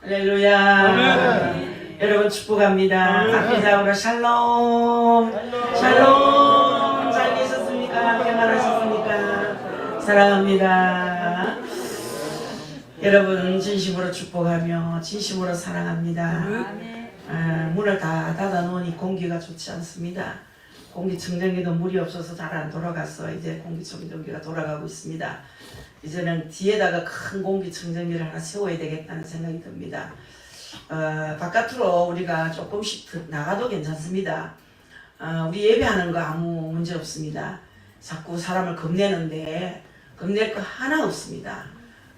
할렐루야. 여러분 축복합니다. 앞에자으로 샬롬. 샬롬. 잘 계셨습니까? 평안하셨습니까? 사랑합니다. 여러분 진심으로 축복하며 진심으로 사랑합니다. 문을 다 닫아 놓으니 공기가 좋지 않습니다. 공기청정기도 물이 없어서 잘 안 돌아가서 이제 공기청정기가 돌아가고 있습니다. 이제는 뒤에다가 큰 공기청정기를 하나 세워야 되겠다는 생각이 듭니다. 바깥으로 우리가 조금씩 나가도 괜찮습니다. 우리 예배하는 거 아무 문제 없습니다. 자꾸 사람을 겁내는데 겁낼 거 하나 없습니다.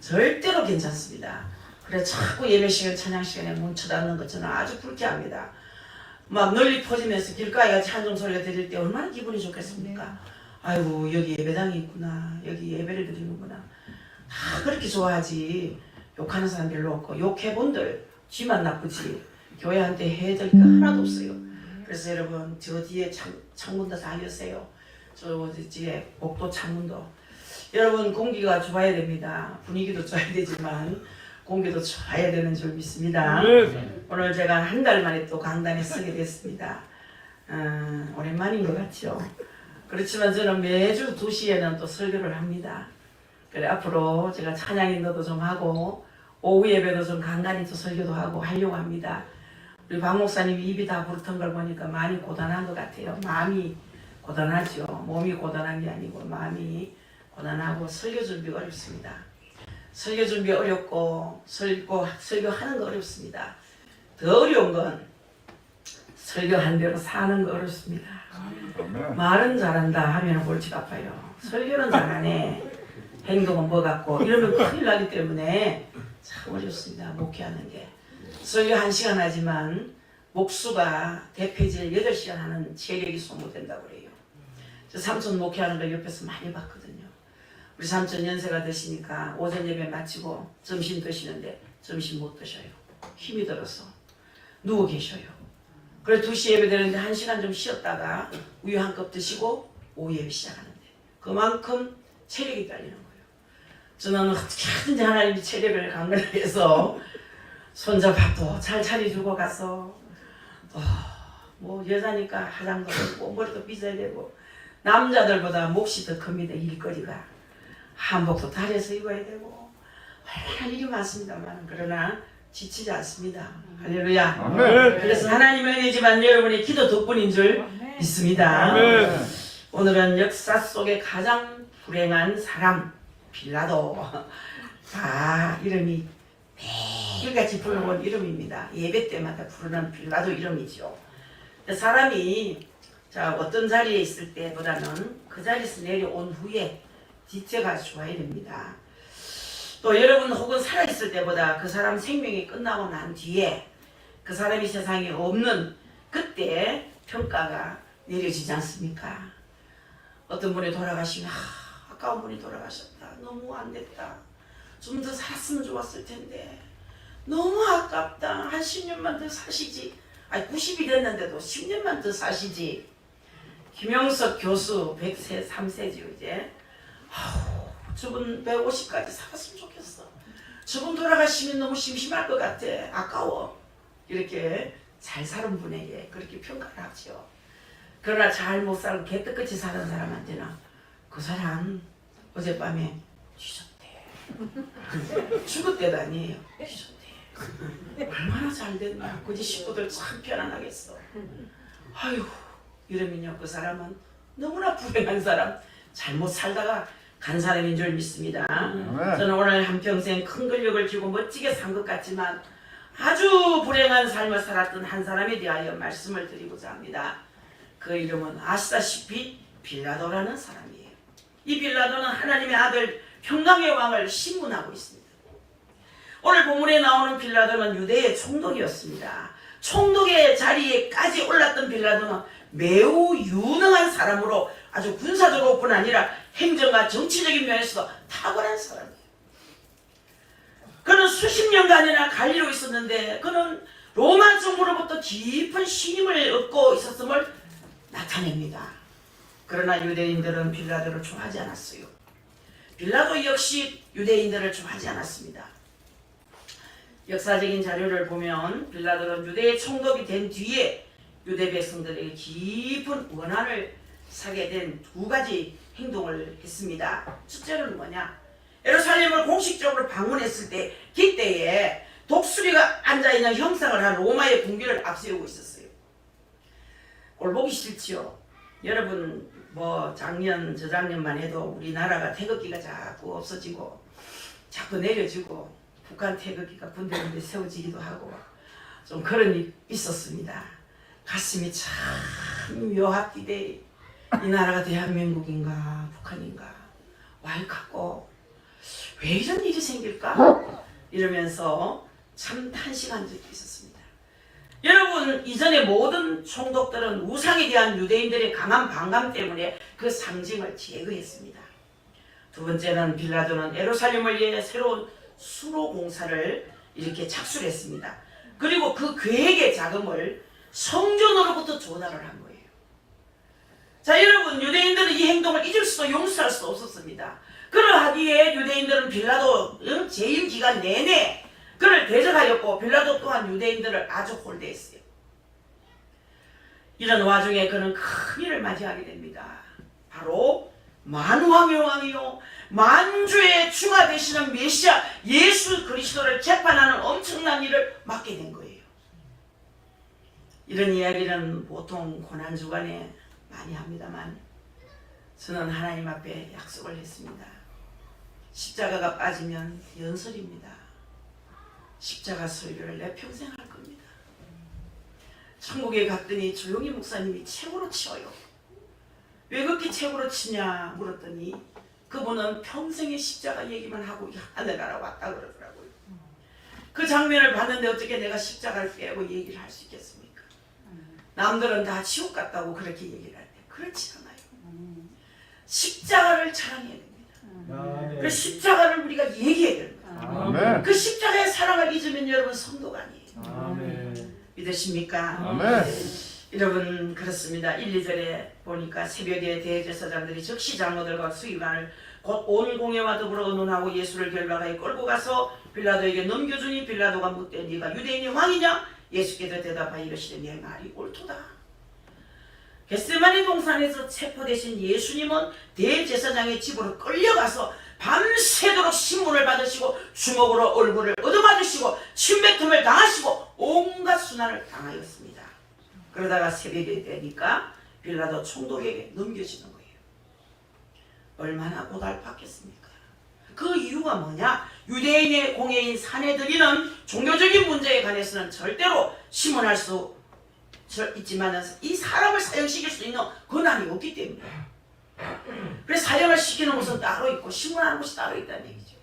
절대로 괜찮습니다. 그래 자꾸 예배 시간 찬양 시간에 문 쳐닫는 것 저는 아주 불쾌합니다. 막 널리 퍼지면서 길가에 찬송 소리가 들릴 때 얼마나 기분이 좋겠습니까? 아이고 여기 예배당이 있구나, 여기 예배를 드리는구나. 다 그렇게 좋아하지. 욕하는 사람 별로 없고 욕해본들 쥐만 나쁘지 교회한테 해줄 거 하나도 없어요. 그래서 여러분 저 뒤에 창문도 다 여세요. 저 뒤에 복도 창문도. 여러분 공기가 좋아야 됩니다. 분위기도 좋아야 되지만 공기도 좋아야 되는 줄 믿습니다. 오늘 제가 한 달 만에 또 강단에 서게 됐습니다. 오랜만인 것 같죠. 그렇지만 저는 매주 2시에는 또 설교를 합니다. 그래 앞으로 제가 찬양 인도도 좀 하고 오후 예배도 좀 간간히 또 설교도 하고 하려고 합니다. 우리 박 목사님이 입이 다 부르던 걸 보니까 많이 고단한 것 같아요. 마음이 고단하죠. 몸이 고단한 게 아니고 마음이 고단하고 설교 준비가 어렵습니다. 설교 준비 어렵고 설교하는 거 어렵습니다. 더 어려운 건 설교한 대로 사는 거 어렵습니다. 말은 잘한다 하면 골치 아파요. 설교는 잘하네, 행동은 뭐 같고 이러면 큰일 나기 때문에 참 어렵습니다. 목회하는 게. 설교 1시간 하지만 목수가 대패질 8시간 하는 체력이 소모된다고 그래요. 저 삼촌 목회하는 거 옆에서 많이 봤거든요. 우리 삼촌 연세가 드시니까 오전 예배 마치고 점심 드시는데 점심 못 드셔요. 힘이 들어서 누워 계셔요. 그래 2시 예배 되는데 1시간 좀 쉬었다가 우유 한 컵 드시고 오후 예배 시작하는데 그만큼 체력이 딸리는 거예요. 저는 어떻게 하든지 하나님이 체력을 강건하게 해서 손자 밥도 잘 차려주고 가서 뭐 여자니까 화장도 하고 머리도 빗어야 되고 남자들보다 몫이 더 큽니다. 일거리가. 한복도 다려서 입어야 되고 얼마나 일이 많습니다만 그러나 지치지 않습니다. 할렐루야. 아멘. 그래서 하나님의 은혜지만 여러분의 기도 덕분인 줄 믿습니다. 아멘. 오늘은 역사 속에 가장 불행한 사람 빌라도. 이름이 매일같이 불러온 이름입니다. 예배 때마다 부르는 빌라도 이름이죠. 사람이 어떤 자리에 있을 때보다는 그 자리에서 내려온 후에 지체가 좋아야 됩니다. 또 여러분 혹은 살아있을 때보다 그 사람 생명이 끝나고 난 뒤에 그 사람이 세상에 없는 그때 평가가 내려지지 않습니까? 어떤 분이 돌아가시면 아까운 분이 돌아가셨다. 너무 안 됐다. 좀 더 살았으면 좋았을 텐데 너무 아깝다. 한 10년만 더 사시지. 90이 됐는데도 10년만 더 사시지. 김영석 교수 103세지요 이제. 저분 150까지 살았으면 좋겠어. 저분 돌아가시면 너무 심심할 것 같아. 아까워. 이렇게 잘 사는 분에게 그렇게 평가를 하죠. 그러나 잘 못 살고 개떡같이 사는 사람한테는 그 사람 어젯밤에 뒤졌대. 죽었대도 아니에요. 뒤졌대. 얼마나 잘 됐나. 그지 식구들 참 편안하겠어. 아유 이러면요 그 사람은 너무나 불행한 사람, 잘못 살다가 간 사람인 줄 믿습니다. 저는 오늘 한평생 큰 근력을 쥐고 멋지게 산 것 같지만 아주 불행한 삶을 살았던 한 사람에 대하여 말씀을 드리고자 합니다. 그 이름은 아시다시피 빌라도라는 사람이에요. 이 빌라도는 하나님의 아들 평강의 왕을 신문하고 있습니다. 오늘 본문에 나오는 빌라도는 유대의 총독이었습니다. 총독의 자리에까지 올랐던 빌라도는 매우 유능한 사람으로 아주 군사적으로뿐 아니라 행정과 정치적인 면에서도 탁월한 사람이에요. 그는 수십 년간이나 관리로 있었는데 그는 로마 정부로부터 깊은 신임을 얻고 있었음을 나타냅니다. 그러나 유대인들은 빌라도를 좋아하지 않았어요. 빌라도 역시 유대인들을 좋아하지 않았습니다. 역사적인 자료를 보면 빌라도는 유대의 총독이 된 뒤에 유대 백성들에게 깊은 원한을 사게 된 두 가지 행동을 했습니다. 첫째는 뭐냐? 예루살렘을 공식적으로 방문했을 때 그때에 독수리가 앉아있는 형상을 한 로마의 군기를 앞세우고 있었어요. 꼴 보기 싫지요. 여러분 뭐 작년 저작년만 해도 우리나라가 태극기가 자꾸 없어지고 자꾸 내려지고 북한 태극기가 군데군데 세워지기도 하고 좀 그런 일이 있었습니다. 가슴이 참 묘합디데 이 나라가 대한민국인가 북한인가 와이갖고 왜 이런 일이 생길까 이러면서 참 탄식한 적이 있었습니다. 여러분 이전의 모든 총독들은 우상에 대한 유대인들의 강한 반감 때문에 그 상징을 제거했습니다. 두 번째는 빌라도는 예루살렘을 위해 새로운 수로 공사를 이렇게 착수를 했습니다. 그리고 그 계획의 자금을 성전으로부터 조달을 한 거예요. 자 여러분 유대인들은 이 행동을 잊을 수도 용서할 수도 없었습니다. 그러하기에 유대인들은 빌라도 재임 기간 내내 그를 대적하였고 빌라도 또한 유대인들을 아주 홀대했어요. 이런 와중에 그는 큰 일을 맞이하게 됩니다. 바로 만왕의 왕이요 만주의 주가 되시는 메시아 예수 그리스도를 재판하는 엄청난 일을 맡게 된 거예요. 이런 이야기는 보통 고난주간에 많이 합니다만 저는 하나님 앞에 약속을 했습니다. 십자가가 빠지면 연설입니다. 십자가 설교를 내 평생 할 겁니다. 천국에 갔더니 조용히 목사님이 최고로 치어요. 왜 그렇게 최고로 치냐 물었더니 그분은 평생의 십자가 얘기만 하고 하늘나라 왔다 그러더라고요. 그 장면을 봤는데 어떻게 내가 십자가를 빼고 얘기를 할 수 있겠습니까? 남들은 다 지옥 갔다고 그렇게 얘기를 할 때 그렇지 않아요. 십자가를 자랑해야 됩니다. 그 십자가를 우리가 얘기해야 됩니다. 아멘. 그 십자가의 사랑을 잊으면 여러분 성도가 아니에요. 아멘. 믿으십니까? 아멘. 여러분 그렇습니다. 1, 2절에 보니까 새벽에 대제사장들이 즉시 장로들과 수의관을 곧 온 공회와 더불어 의논하고 예수를 결박하여 끌고 가서 빌라도에게 넘겨주니 빌라도가 묻되 네가 유대인의 왕이냐? 예수께서 대답하여 이르시되 내 말이 옳도다. 겟세마네 동산에서 체포되신 예수님은 대제사장의 집으로 끌려가서 밤새도록 신문을 받으시고 주먹으로 얼굴을 얻어맞으시고 침뱉음을 당하시고 온갖 수난을 당하였습니다. 그러다가 새벽이 되니까 빌라도 총독에게 넘겨지는 거예요. 얼마나 고달팠겠습니까? 그 이유가 뭐냐? 유대인의 공예인 사내들이는 종교적인 문제에 관해서는 절대로 심문할 수 있지만 이 사람을 사형시킬 수 있는 권한이 없기 때문에 그래서 사형을 시키는 곳은 따로 있고 심문하는 곳이 따로 있다는 얘기죠.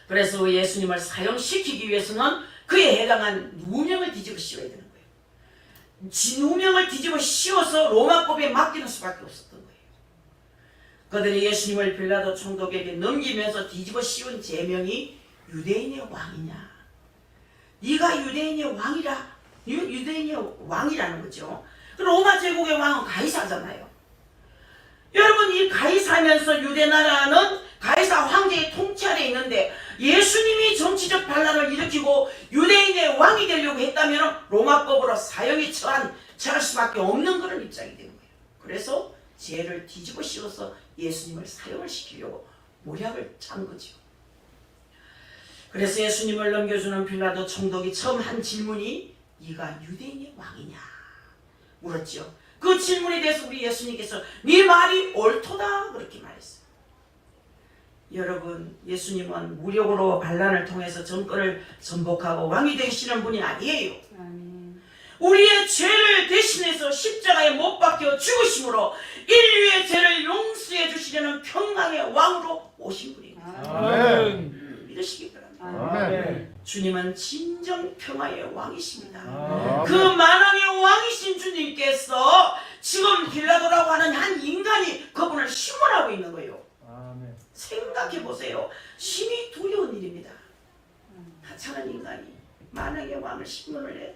그래서 예수님을 사형시키기 위해서는 그에 해당한 누명을 뒤집어 씌워야 되는 거예요. 누명을 뒤집어 씌워서 로마법에 맡기는 수밖에 없었던 거예요. 그들이 예수님을 빌라도 총독에게 넘기면서 뒤집어 씌운 제명이 유대인의 왕이냐? 네가 유대인의 왕이라 유대인의 왕이라는 거죠. 로마 제국의 왕은 가이사잖아요. 여러분 이 가이사면서 유대 나라는 가이사 황제의 통치 아래 있는데 예수님이 정치적 반란을 일으키고 유대인의 왕이 되려고 했다면 로마법으로 사형에 처할 수밖에 없는 그런 입장이 되는 거예요. 그래서 죄를 뒤집어 씌워서 예수님을 사형을 시키려고 모략을 짠 거죠. 그래서 예수님을 넘겨주는 빌라도 총독이 처음 한 질문이 네가 유대인의 왕이냐 물었죠. 그 질문에 대해서 우리 예수님께서 네 말이 옳도다 그렇게 말했어요. 여러분 예수님은 무력으로 반란을 통해서 정권을 전복하고 왕이 되시는 분이 아니에요. 우리의 죄를 대신해서 십자가에 못 박혀 죽으심으로 인류의 죄를 용서해 주시려는 평강의 왕으로 오신 분입니다. 아멘. 믿으시기 바랍니다. 아멘. 주님은 진정 평화의 왕이십니다. 아멘. 그 만왕의 왕이신 주님께서 지금 빌라도라고 하는 한 인간이 그분을 심문하고 있는 거예요. 아멘. 생각해 보세요. 심히 두려운 일입니다. 하찮은 인간이 만왕의 왕을 심문을 해.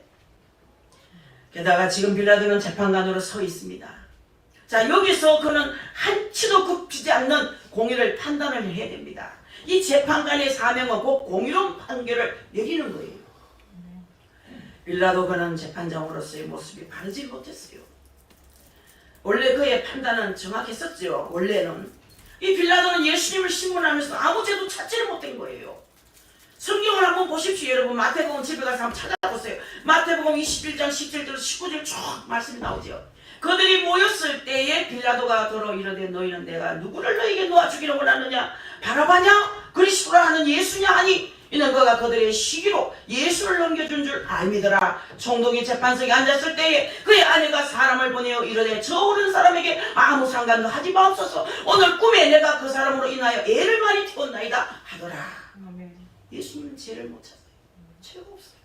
게다가 지금 빌라도는 재판관으로 서 있습니다. 자 여기서 그는 한치도 굽히지 않는 공의를 판단을 해야 됩니다. 이 재판관의 사명은 곧 공의로운 판결을 내리는 거예요. 빌라도 그는 재판장으로서의 모습이 바르지 못했어요. 원래 그의 판단은 정확했었죠. 원래는 이 빌라도는 예수님을 신문하면서 아무 죄도 찾지를 못한 거예요. 성경을 한번 보십시오. 여러분 마태복음 집에 가서 한번 찾아보세요. 마태복음 21장 17절 19절 쭉 말씀이 나오죠. 그들이 모였을 때에 빌라도가 더러 이르되 너희는 내가 누구를 너희에게 놓아 죽이려 원하느냐? 바라바냐? 그리스도라 하는 예수냐 하니 이는 그가 그들의 시기로 예수를 넘겨준 줄 알미더라. 총독이 재판석에 앉았을 때에 그의 아내가 사람을 보내어 이르되 저 오른 사람에게 아무 상관도 하지 마옵소서. 오늘 꿈에 내가 그 사람으로 인하여 애를 많이 태웠나이다 하더라. 예수님은 죄를 못 찾아요. 죄가 없어요.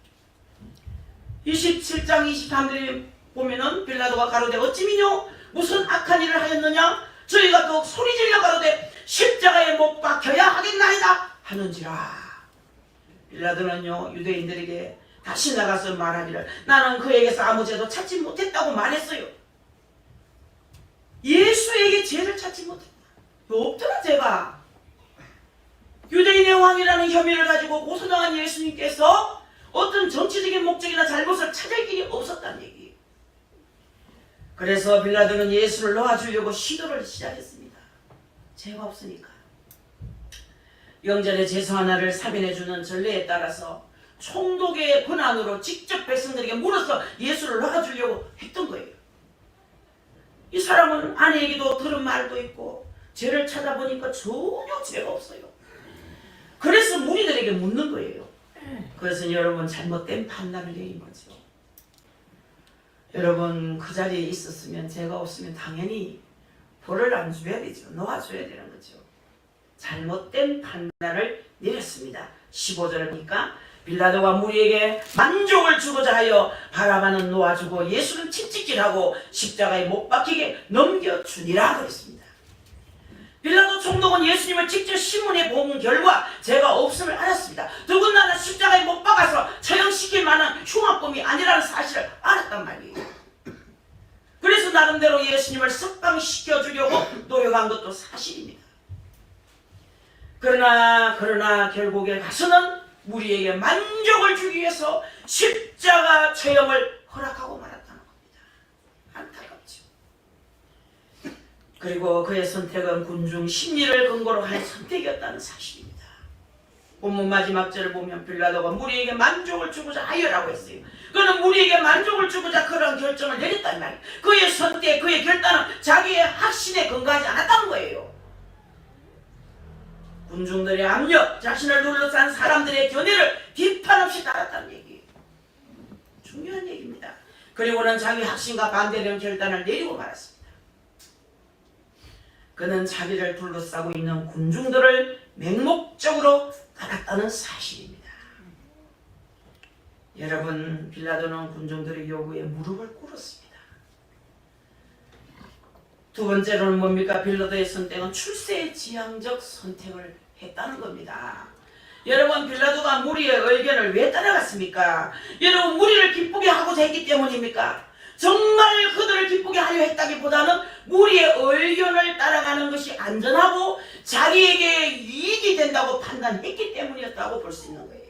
27장 23절에 보면은 빌라도가 가로되 어찌 미뇨 무슨 악한 일을 하였느냐? 저희가 더욱 소리질러 가로되 십자가에 못 박혀야 하겠나이다 하는지라. 빌라도는요 유대인들에게 다시 나가서 말하기를 나는 그에게서 아무 죄도 찾지 못했다고 말했어요. 예수에게 죄를 찾지 못했다. 없더라 죄가. 유대인의 왕이라는 혐의를 가지고 고소당한 예수님께서 어떤 정치적인 목적이나 잘못을 찾을 길이 없었다는 얘기예요. 그래서 빌라도는 예수를 놓아주려고 시도를 시작했습니다. 죄가 없으니까. 영전의 죄수 하나를 살인해주는 전례에 따라서 총독의 권한으로 직접 백성들에게 물어서 예수를 놓아주려고 했던 거예요. 이 사람은 아내에게도 들은 말도 있고 죄를 찾아보니까 전혀 죄가 없어요. 그래서 무리들에게 묻는 거예요. 그것은 여러분 잘못된 판단을 내린 거죠. 여러분 그 자리에 있었으면 죄가 없으면 당연히 벌을 안 줘야 되죠. 놓아줘야 되는 거죠. 잘못된 판단을 내렸습니다. 15절을 보니까 빌라도가 무리에게 만족을 주고자 하여 바라바는 놓아주고 예수는 채찍질하고 십자가에 못 박히게 넘겨주니라 그랬습니다. 빌라도 총독은 예수님을 직접 신문에 본 결과 죄가 없음을 알았습니다. 더군다나 십자가에 못 박아서 처형시킬 만한 흉악범이 아니라는 사실을 알았단 말이에요. 그래서 나름대로 예수님을 석방시켜주려고 노력한 것도 사실입니다. 그러나 결국에 가서는 무리에게 만족을 주기 위해서 십자가 처형을 허락하고 말았다는 겁니다. 안타깝죠. 그리고 그의 선택은 군중 심리를 근거로 한 선택이었다는 사실입니다. 본문 마지막 절을 보면 빌라도가 무리에게 만족을 주고자 하여라고 했어요. 그는 무리에게 만족을 주고자 그런 결정을 내렸단 말이에요. 그의 선택, 그의 결단은 자기의 확신에 근거하지 않았다는 거예요. 군중들의 압력, 자신을 둘러싼 사람들의 견해를 비판 없이 따랐다는 얘기예요. 중요한 얘기입니다. 그리고는 자기 확신과 반대되는 결단을 내리고 말았습니다. 그는 자기를 둘러싸고 있는 군중들을 맹목적으로 따랐다는 사실입니다. 여러분, 빌라도는 군중들의 요구에 무릎을 꿇었습니다. 두 번째로는 뭡니까? 빌라도의 선택은 출세의 지향적 선택을 했다는 겁니다. 여러분, 빌라도가 무리의 의견을 왜 따라갔습니까? 여러분, 무리를 기쁘게 하고자 했기 때문입니까? 정말 그들을 기쁘게 하려 했다기보다는 무리의 의견을 따라가는 것이 안전하고 자기에게 이익이 된다고 판단했기 때문이었다고 볼 수 있는 거예요.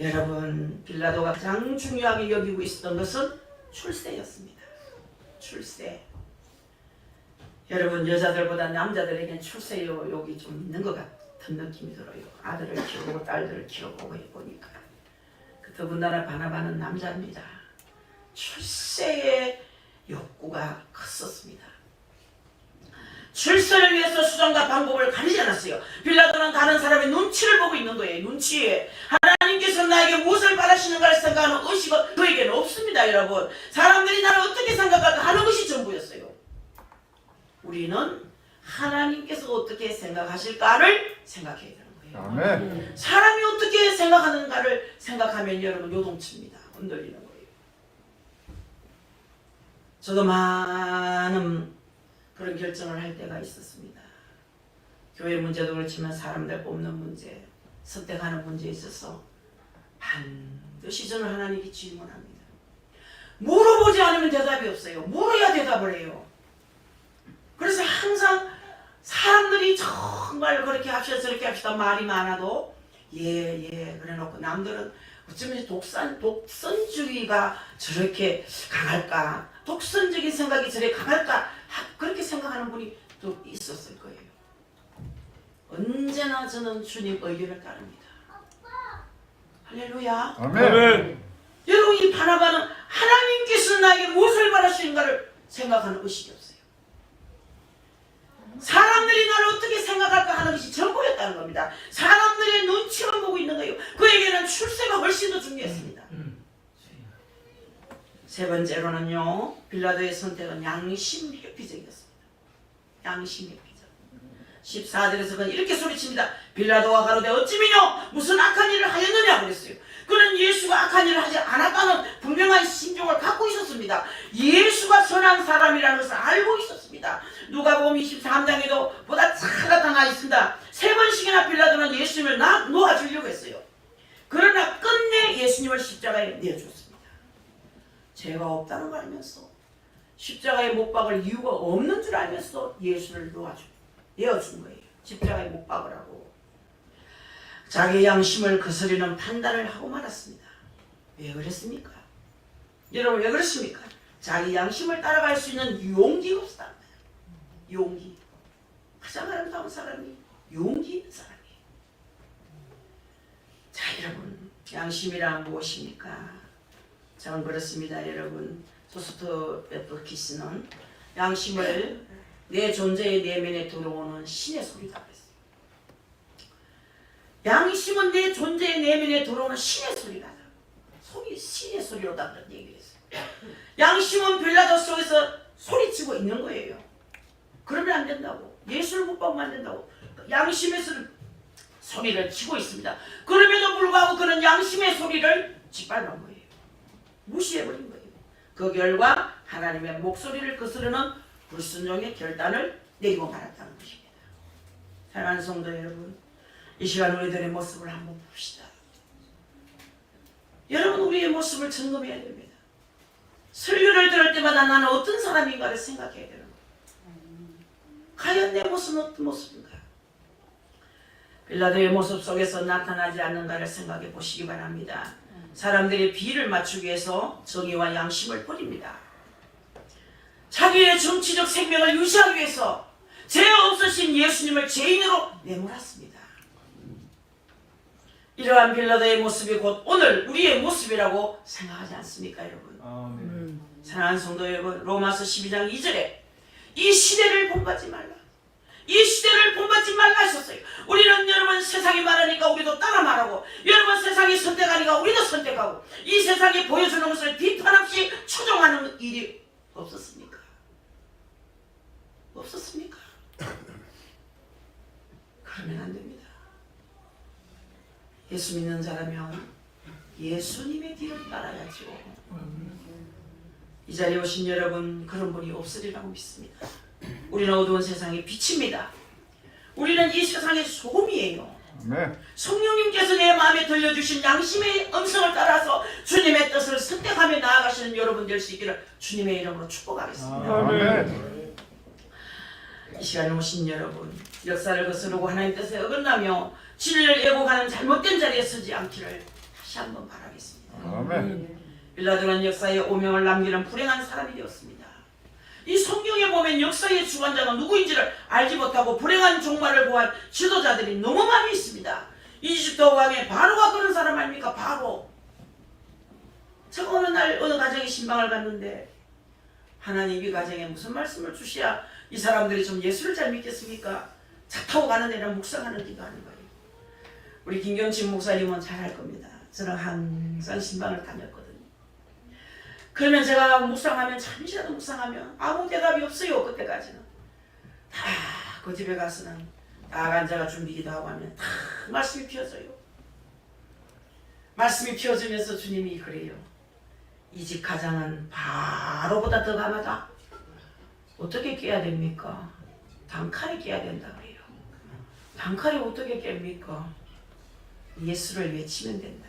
여러분, 빌라도가 가장 중요하게 여기고 있었던 것은 출세였습니다. 출세. 여러분, 여자들보다 남자들에겐 출세 욕이 좀 있는 것 같은 느낌이 들어요. 아들을 키우고 딸들을 키워보고 해보니까. 더군다나 바나바는 남자입니다. 출세의 욕구가 컸었습니다. 출세를 위해서 수단과 방법을 가리지 않았어요. 빌라도는 다른 사람의 눈치를 보고 있는 거예요. 눈치에. 하나님께서 나에게 무엇을 바라시는가를 생각하는 의식은 그에게는 없습니다. 여러분, 사람들이 나를 어떻게 생각할까 하는 것이 전부였어요. 우리는 하나님께서 어떻게 생각하실까를 생각해야 되는 거예요. 아멘. 사람이 어떻게 생각하는가를 생각하면 여러분 요동칩니다. 흔들리는 거예요. 저도 많은 그런 결정을 할 때가 있었습니다. 교회 문제도 그렇지만 사람들 뽑는 문제, 선택하는 문제에 있어서 반드시 저는 하나님께 질문합니다. 물어보지 않으면 대답이 없어요. 물어야 대답을 해요. 그래서 항상 사람들이 정말 그렇게 합시다 저렇게 합시다 말이 많아도 예 그래놓고 남들은 어쩌면 독선주의가 저렇게 강할까, 독선적인 생각이 저렇게 강할까, 그렇게 생각하는 분이 또 있었을 거예요. 언제나 저는 주님 의견을 따릅니다. 할렐루야. 아멘. 여러분, 이 바나바는 하나님께서 나에게 무엇을 바라시는가를 생각하는 의식이 없어요. 사람들이 나를 어떻게 생각할까 하는 것이 전부였다는 겁니다. 사람들의 눈치만 보고 있는 거예요. 그에게는 출세가 훨씬 더 중요했습니다. 세 번째로는요, 빌라도의 선택은 양심 회피적이었습니다. 양심 회피적. 14절에서 그는 이렇게 소리칩니다. 빌라도가 가로되 어찌미뇨 무슨 악한 일을 하였느냐 그랬어요. 그는 예수가 악한 일을 하지 않았다는 분명한 심정을 갖고 있었습니다. 예수가 선한 사람이라는 것을 알고 있었습니다. 누가복음 23장에도 보다 차가 나와 있습니다. 3번씩이나 빌라도는 예수님을 놓아주려고 했어요. 그러나 끝내 예수님을 십자가에 내어줬습니다. 죄가 없다는 걸 알면서 십자가에 못 박을 이유가 없는 줄 알면서 예수를 내어준 거예요. 십자가에 못 박으라고. 자기 양심을 거스르는 판단을 하고 말았습니다. 왜 그랬습니까? 여러분, 왜 그렇습니까? 자기 양심을 따라갈 수 있는 용기가 없었다는 거예요. 용기. 가장 아름다운 사람이 용기 있는 사람이에요. 자, 여러분, 양심이란 무엇입니까? 저는 그렇습니다. 여러분, 도스토옙스키는 양심을 내 존재의 내면에 들어오는 신의 소리다 그랬어요. 양심은 내 존재의 내면에 들어오는 신의 소리다. 신의 소리로다 그런 얘기를 했어요. 양심은 빌라도 속에서 소리치고 있는 거예요. 그러면 안 된다고. 예수를 못 박으면 안 된다고. 양심에서 소리를 치고 있습니다. 그럼에도 불구하고 그는 양심의 소리를 짓밟은 거예요. 무시해버린 거예요. 그 결과 하나님의 목소리를 거스르는 불순종의 결단을 내리고 말았다는 것입니다. 사랑하는 성도 여러분, 이 시간 우리들의 모습을 한번 봅시다. 여러분, 우리의 모습을 점검해야 됩니다. 설교를 들을 때마다 나는 어떤 사람인가를 생각해야 되는 거예요. 과연 내 모습은 어떤 모습인가? 빌라도의 모습 속에서 나타나지 않는가를 생각해 보시기 바랍니다. 사람들의 비위를 맞추기 위해서 정의와 양심을 버립니다. 자기의 정치적 생명을 유지하기 위해서 죄 없으신 예수님을 죄인으로 내몰았습니다. 이러한 빌라도의 모습이 곧 오늘 우리의 모습이라고 생각하지 않습니까, 여러분? 사랑하는 성도 여러분, 로마서 12장 2절에 이 시대를 본받지 말라. 이 시대를 본받지 말라 하셨어요. 우리는 여러분 세상이 말하니까 우리도 따라 말하고, 여러분 세상이 선택하니까 우리도 선택하고, 이 세상이 보여주는 것을 비판 없이 추종하는 일이 없었습니까? 없었습니까? 그러면 안 됩니다. 예수 믿는 자라면 예수님의 뒤를 따라야죠. 이 자리에 오신 여러분, 그런 분이 없으리라고 믿습니다. 우리는 어두운 세상의 빛입니다. 우리는 이 세상의 소금이에요. 성령님께서 내 마음에 들려주신 양심의 음성을 따라서 주님의 뜻을 선택하며 나아가시는 여러분 될 수 있기를 주님의 이름으로 축복하겠습니다. 이 시간에 오신 여러분, 역사를 거스르고 하나님 뜻에 어긋나며 진리를 왜곡하는 잘못된 자리에 서지 않기를 다시 한번 바라겠습니다. 빌라도는 역사에 오명을 남기는 불행한 사람이 되었습니다. 이 성경에 보면 역사의 주관자가 누구인지를 알지 못하고 불행한 종말을 구한 지도자들이 너무 많이 있습니다. 이집트 왕의 바로가 그런 사람 아닙니까? 바로. 제가 어느 날 어느 가정에 신방을 갔는데 하나님 이 가정에 무슨 말씀을 주셔야 이 사람들이 좀 예수를 잘 믿겠습니까? 차 타고 가는 데는 묵상하는 기도하는 거예요. 우리 김경진 목사님은 잘 할 겁니다. 저는 항상 신방을 다녔거든요. 그러면 제가 묵상하면, 잠시라도 묵상하면 아무 대답이 없어요. 그때까지는 다 그 집에 가서는 딱 앉아가 준비기도 하고 하면 다 말씀이 피어져요. 말씀이 피어지면서 주님이 그래요. 이 집 가장은 바로보다 더 강하다. 어떻게 깨야 됩니까? 단칼에 깨야 된다 그래요. 단칼에 어떻게 깹니까? 예수를 외치면 된다.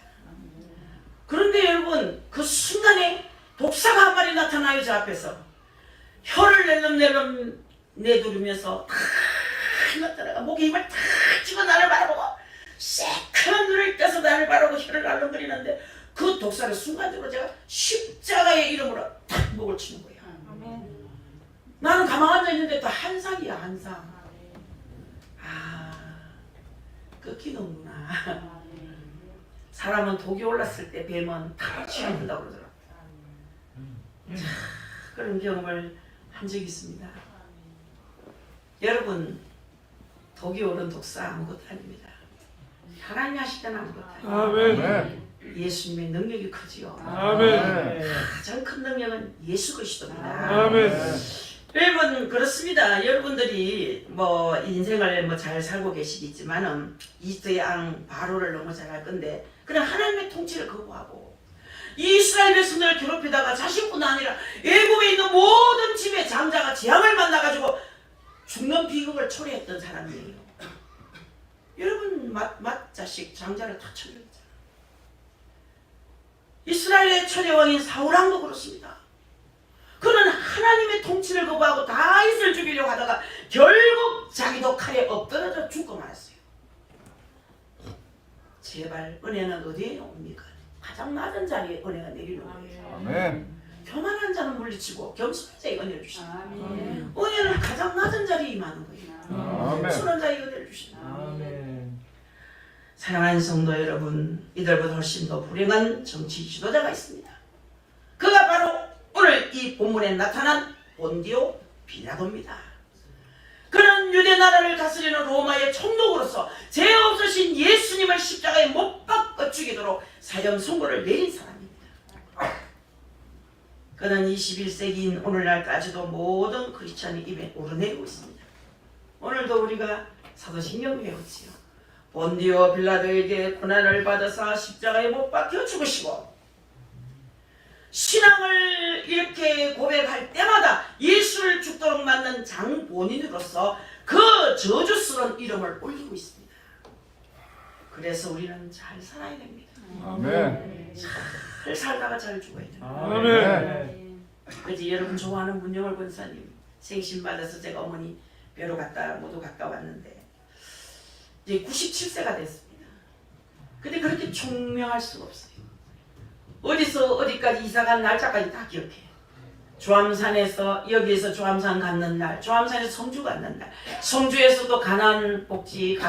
그런데 여러분, 그 순간에 독사가 한 마리 나타나요. 저 앞에서 혀를 낼름낼름 내두르면서 것들아 목에 힘을 탁 쥐고 나를 바라보고 새카만 눈을 떠서 나를 바라보고 혀를 알렁거리는데 그 독사를 순간적으로 제가 십자가의 이름으로 탁 목을 치는 거예요. 나는 가만 앉아있는데 또 한상이야 한상. 끊기는구나. 사람은 독이 올랐을 때 뱀은 다 취한다고 그러더라고요. 그런 경험을 한 적이 있습니다. 여러분, 독이 오른 독사 아무것도 아닙니다. 하나님이 하실 때는 아무것도 아닙니다. 아멘. 예수님의 능력이 크지요. 아멘. 가장 큰 능력은 예수 그리스도입니다. 아멘. 여러분 그렇습니다. 여러분들이 뭐 인생을 뭐 잘 살고 계시겠지만은 이스라엘 왕 바로를 너무 잘 알 건데 그런 하나님의 통치를 거부하고 이스라엘 백성들을 괴롭히다가 자신뿐 아니라 애굽에 있는 모든 집의 장자가 재앙을 만나가지고 죽는 비극을 초래했던 사람이에요. 여러분 맏자식 장자를 다 처리했잖아요. 이스라엘의 초대왕인 사울왕도 그렇습니다. 그는 하나님의 통치를 거부하고 다윗을 죽이려고 하다가 결국 자기도 칼에 엎드러져 죽고 말았어요. 제발 은혜는 어디에 옵니까? 가장 낮은 자리에 은혜가 내리는 거예요. 아멘. 교만한 자는 물리치고 겸손한 자에게 은혜를 주신다. 은혜는 가장 낮은 자리에 임하는 거예요. 아멘. 순한 자에게 은혜를 주신다. 아멘. 사랑하는 성도 여러분, 이들보다 훨씬 더 불행한 정치 지도자가 있습니다. 그가 바로 오늘 이 본문에 나타난 본디오 빌라도입니다. 그는 유대 나라를 다스리는 로마의 총독으로서 죄 없으신 예수님을 십자가에 못 박아 죽이도록 사형 선고를 내린 사람입니다. 그는 21세기인 오늘날까지도 모든 크리스천의 입에 오르내리고 있습니다. 오늘도 우리가 사도신경 배웠지요. 본디오 빌라도에게 고난을 받아서 십자가에 못 박혀 죽으시고 신앙을 이렇게 고백할 때마다 예수를 죽도록 만든 장본인으로서 그 저주스러운 이름을 올리고 있습니다. 그래서 우리는 잘 살아야 됩니다. 아멘. 잘 살다가 잘 죽어야 됩니다. 아멘. 그래서 여러분 좋아하는 문영월 권사님 생신 받아서 제가 어머니 뵈러 모두 갔다 왔는데 이제 97세가 됐습니다. 근데 그렇게 총명할 수가 없어요. 어디서 어디까지 이사간 날짜까지 다 기억해. 조암산에서 여기에서 조암산 갔는 날, 조암산에서 성주 갔는 날, 성주에서도 가난복지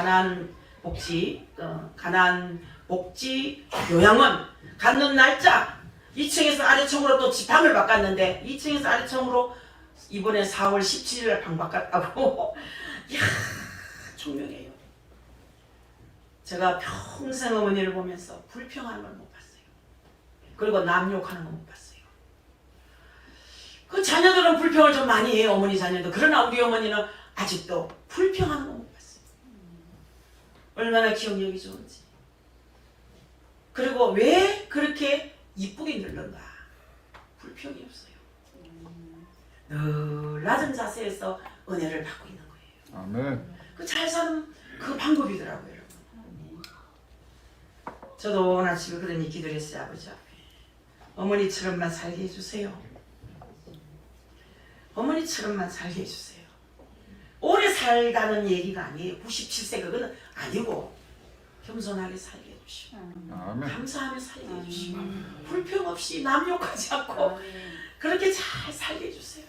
요양원 갔는 날짜, 2층에서 아래층으로 또 지팡을 바꿨는데 2층에서 아래층으로 이번에 4월 17일에 방 바꿨다고. 이야, 총명해요. 제가 평생 어머니를 보면서 불평하는 걸 못 봤어요. 그리고 남 욕하는 거 못 봤어요. 그 자녀들은 불평을 좀 많이 해요. 어머니 자녀도. 그러나 우리 어머니는 아직도 불평하는 거 못 봤어요. 얼마나 기억력이 좋은지. 그리고 왜 그렇게 이쁘게 늙는가? 불평이 없어요. 늘 낮은 자세에서 은혜를 받고 있는 거예요. 아멘. 그 잘 사는 그 방법이더라고요, 여러분. 저도 오늘 아침에 그런 기도를 했어요, 아버지 앞에. 어머니처럼만 살게 해주세요. 어머니처럼만 살게 해주세요. 오래 살다는 얘기가 아니에요. 97세 그거는 아니고 겸손하게 살게 해주시고 아멘. 감사하며 살게 해주시고 불평 없이 남 욕하지 않고 그렇게 잘 살게 해주세요.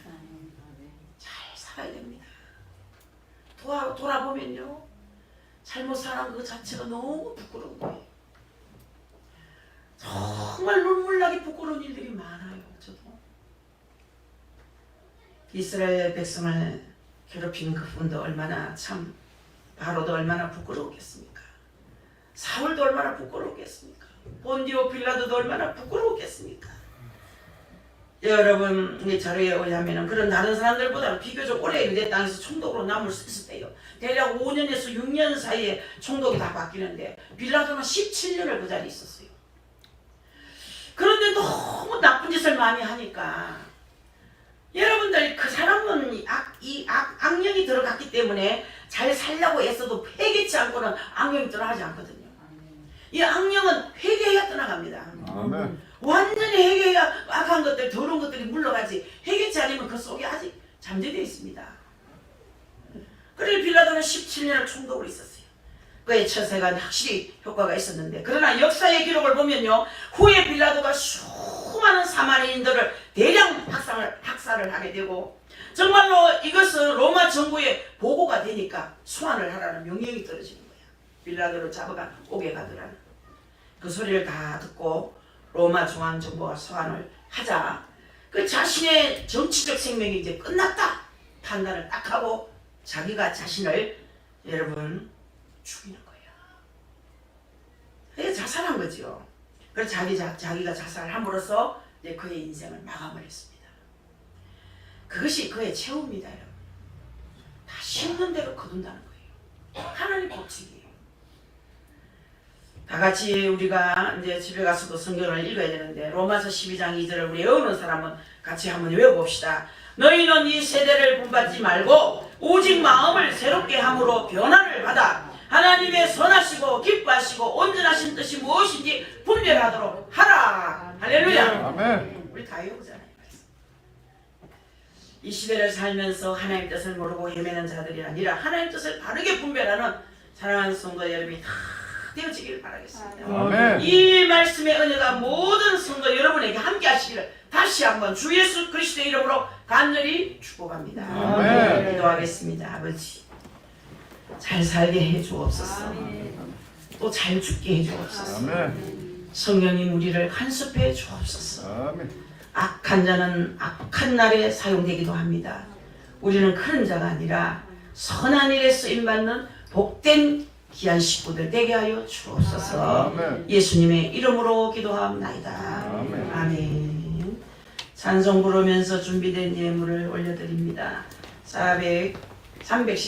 잘 살아야 됩니다. 돌아보면요, 잘못 살아온 그 자체가 너무 부끄러운 거예요. 정말 눈물나게 부끄러운 일들이 많아요. 저도 이스라엘 백성을 괴롭힌 그분도 얼마나 참, 바로도 얼마나 부끄러웠겠습니까? 사울도 얼마나 부끄러웠겠습니까? 본디오 빌라도도 얼마나 부끄러웠겠습니까? 여러분, 이 자료에 의하면 그런 다른 사람들보다 비교적 오래 유대 땅에서 총독으로 남을 수 있을 때요, 대략 5년에서 6년 사이에 총독이 다 바뀌는데 빌라도는 17년을 그 자리에 있었어요. 그런데 너무 나쁜 짓을 많이 하니까 여러분들, 그 사람은 악령이 들어갔기 때문에 잘 살려고 애써도 회개치 않고는 악령이 떠나가지 않거든요. 이 악령은 회개해야 떠나갑니다. 아멘. 완전히 회개해야 악한 것들, 더러운 것들이 물러가지, 회개치 않으면 그 속에 아직 잠재되어 있습니다. 그래 빌라도는 17년을 총독으로 있었어요. 그의 처세가 확실히 효과가 있었는데, 그러나 역사의 기록을 보면요, 후에 빌라도가 수많은 사마리인들을 대량 학살을 하게 되고, 정말로 이것은 로마 정부에 보고가 되니까 소환을 하라는 명령이 떨어지는 거야. 빌라도를 잡아가 옥에 가더라는 그 소리를 다 듣고 로마 중앙정부가 소환을 하자 그 자신의 정치적 생명이 이제 끝났다 판단을 딱 하고 자기가 자신을 여러분 죽이는 거야. 그게 자살한 거죠. 그래서 자기가 자살을 함으로써 이제 그의 인생을 마감을 했습니다. 그것이 그의 최후입니다, 여러분. 다 심는 대로 거둔다는 거예요. 하나님 법칙이에요. 다 같이 우리가 이제 집에 가서도 성경을 읽어야 되는데, 로마서 12장 2절을 우리 외우는 사람은 같이 한번 외워봅시다. 너희는 이 세대를 본받지 말고 오직 마음을 새롭게 함으로 변화를 받아 하나님의 선하시고 기뻐하시고 온전하신 뜻이 무엇인지 분별하도록 하라. 할렐루야. 아멘. 우리 다 외우잖아요. 이 시대를 살면서 하나님 뜻을 모르고 헤매는 자들이 아니라 하나님 뜻을 바르게 분별하는 사랑하는 성도 여러분이 다 되어지기를 바라겠습니다. 아멘. 이 말씀의 은혜가 모든 성도 여러분에게 함께 하시기를 다시 한번 주 예수 그리스도의 이름으로 간절히 축복합니다. 아멘. 기도하겠습니다. 아버지, 잘 살게 해 주옵소서. 또 잘 죽게 해 주옵소서. 아멘. 성령님 우리를 간섭해 주옵소서. 아멘. 악한 자는 악한 날에 사용되기도 합니다. 우리는 그런 자가 아니라 선한 일에 쓰임받는 복된 귀한 식구들 되게 하여 주옵소서. 아멘. 예수님의 이름으로 기도하옵나이다. 아멘. 아멘. 찬송 부르면서 준비된 예물을 올려드립니다. 310